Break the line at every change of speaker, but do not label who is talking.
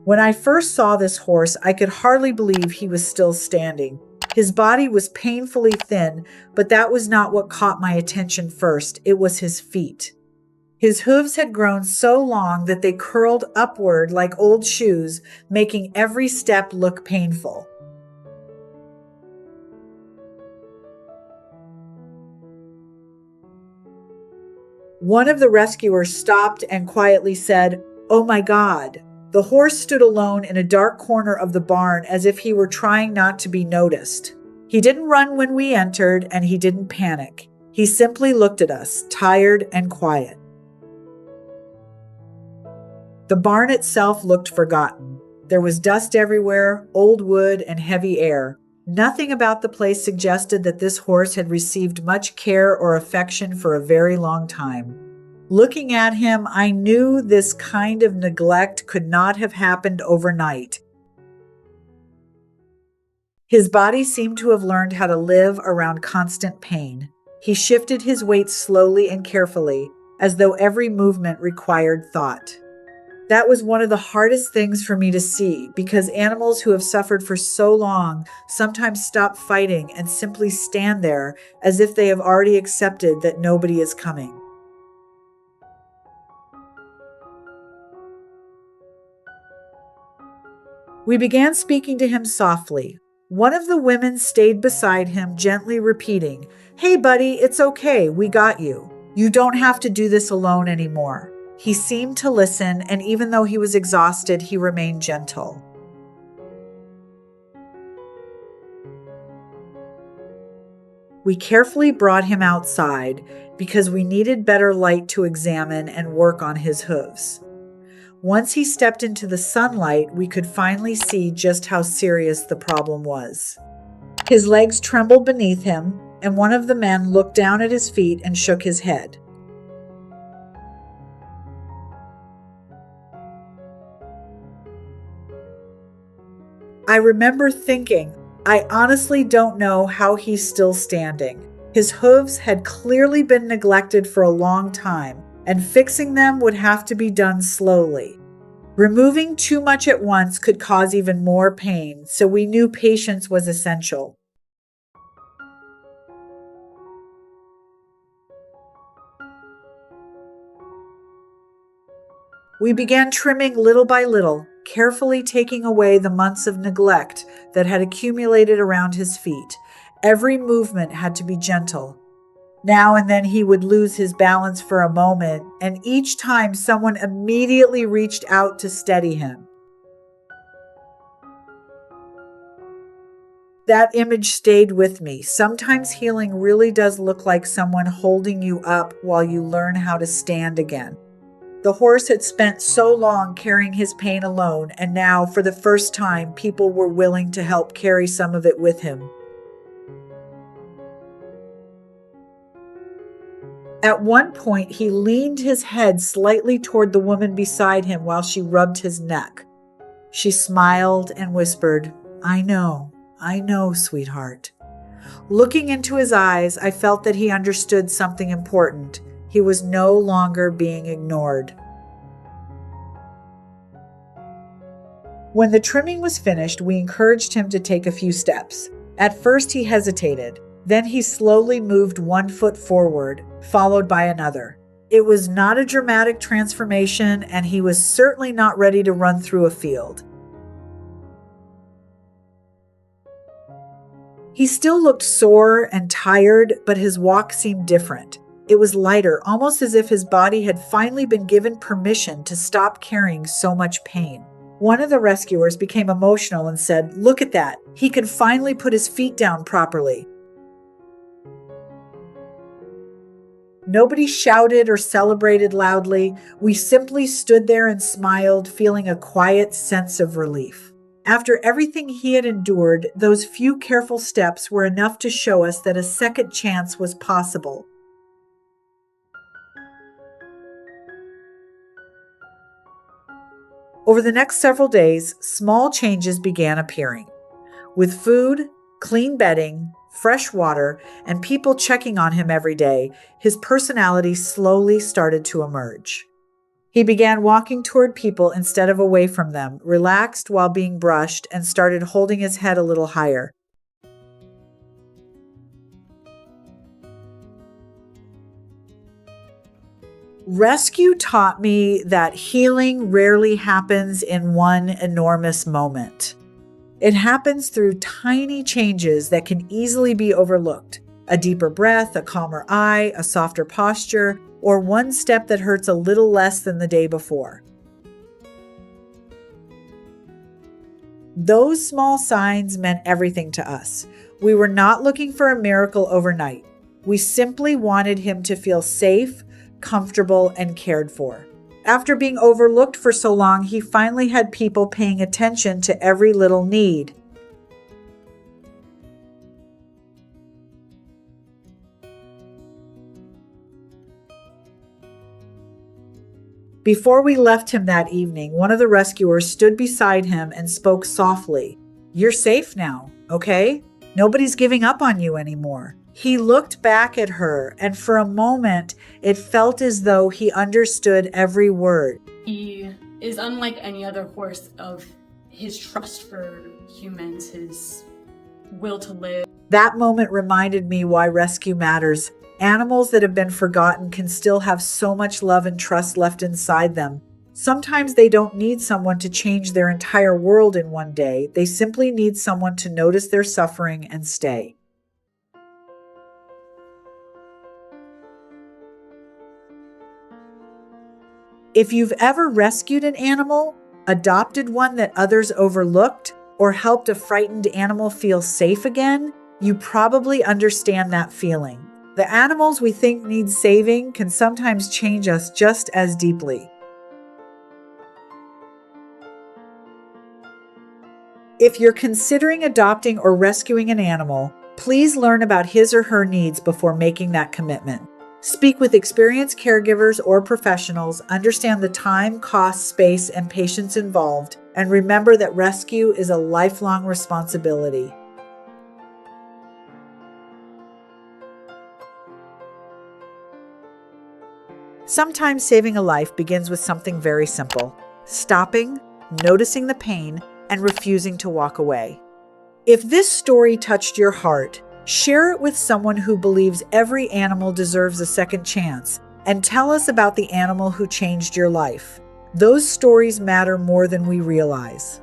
When I first saw this horse, I could hardly believe he was still standing. His body was painfully thin, but that was not what caught my attention first. It was his feet. His hooves had grown so long that they curled upward like old shoes, making every step look painful. One of the rescuers stopped and quietly said, "Oh my God." The horse stood alone in a dark corner of the barn as if he were trying not to be noticed. He didn't run when we entered, and he didn't panic. He simply looked at us, tired and quiet. The barn itself looked forgotten. There was dust everywhere, old wood, and heavy air. Nothing about the place suggested that this horse had received much care or affection for a very long time. Looking at him, I knew this kind of neglect could not have happened overnight. His body seemed to have learned how to live around constant pain. He shifted his weight slowly and carefully, as though every movement required thought. That was one of the hardest things for me to see, because animals who have suffered for so long sometimes stop fighting and simply stand there as if they have already accepted that nobody is coming. We began speaking to him softly. One of the women stayed beside him, gently repeating, "Hey, buddy, it's okay. We got you. You don't have to do this alone anymore." He seemed to listen, and even though he was exhausted, he remained gentle. We carefully brought him outside because we needed better light to examine and work on his hooves. Once he stepped into the sunlight, we could finally see just how serious the problem was. His legs trembled beneath him, and one of the men looked down at his feet and shook his head. I remember thinking, I honestly don't know how he's still standing. His hooves had clearly been neglected for a long time, and fixing them would have to be done slowly. Removing too much at once could cause even more pain, so we knew patience was essential. We began trimming little by little, carefully taking away the months of neglect that had accumulated around his feet. Every movement had to be gentle. Now and then he would lose his balance for a moment, and each time someone immediately reached out to steady him. That image stayed with me. Sometimes healing really does look like someone holding you up while you learn how to stand again. The horse had spent so long carrying his pain alone, and now, for the first time, people were willing to help carry some of it with him. At one point, he leaned his head slightly toward the woman beside him while she rubbed his neck. She smiled and whispered, I know, sweetheart." Looking into his eyes, I felt that he understood something important. He was no longer being ignored. When the trimming was finished, we encouraged him to take a few steps. At first, he hesitated. Then he slowly moved one foot forward, followed by another. It was not a dramatic transformation, and he was certainly not ready to run through a field. He still looked sore and tired, but his walk seemed different. It was lighter, almost as if his body had finally been given permission to stop carrying so much pain. One of the rescuers became emotional and said, "Look at that. He can finally put his feet down properly." Nobody shouted or celebrated loudly. We simply stood there and smiled, feeling a quiet sense of relief. After everything he had endured, those few careful steps were enough to show us that a second chance was possible. Over the next several days, small changes began appearing. With food, clean bedding, fresh water, and people checking on him every day, his personality slowly started to emerge. He began walking toward people instead of away from them, relaxed while being brushed, and started holding his head a little higher. Rescue taught me that healing rarely happens in one enormous moment. It happens through tiny changes that can easily be overlooked. A deeper breath, a calmer eye, a softer posture, or one step that hurts a little less than the day before. Those small signs meant everything to us. We were not looking for a miracle overnight. We simply wanted him to feel safe, comfortable, and cared for. After being overlooked for so long, he finally had people paying attention to every little need. Before we left him that evening, one of the rescuers stood beside him and spoke softly. "You're safe now, okay? Nobody's giving up on you anymore." He looked back at her, and for a moment, it felt as though he understood every word.
He is unlike any other horse of his trust for humans, his will to live.
That moment reminded me why rescue matters. Animals that have been forgotten can still have so much love and trust left inside them. Sometimes they don't need someone to change their entire world in one day. They simply need someone to notice their suffering and stay. If you've ever rescued an animal, adopted one that others overlooked, or helped a frightened animal feel safe again, you probably understand that feeling. The animals we think need saving can sometimes change us just as deeply. If you're considering adopting or rescuing an animal, please learn about his or her needs before making that commitment. Speak with experienced caregivers or professionals, understand the time, cost, space, and patience involved, and remember that rescue is a lifelong responsibility. Sometimes saving a life begins with something very simple: stopping, noticing the pain, and refusing to walk away. If this story touched your heart, share it with someone who believes every animal deserves a second chance, and tell us about the animal who changed your life. Those stories matter more than we realize.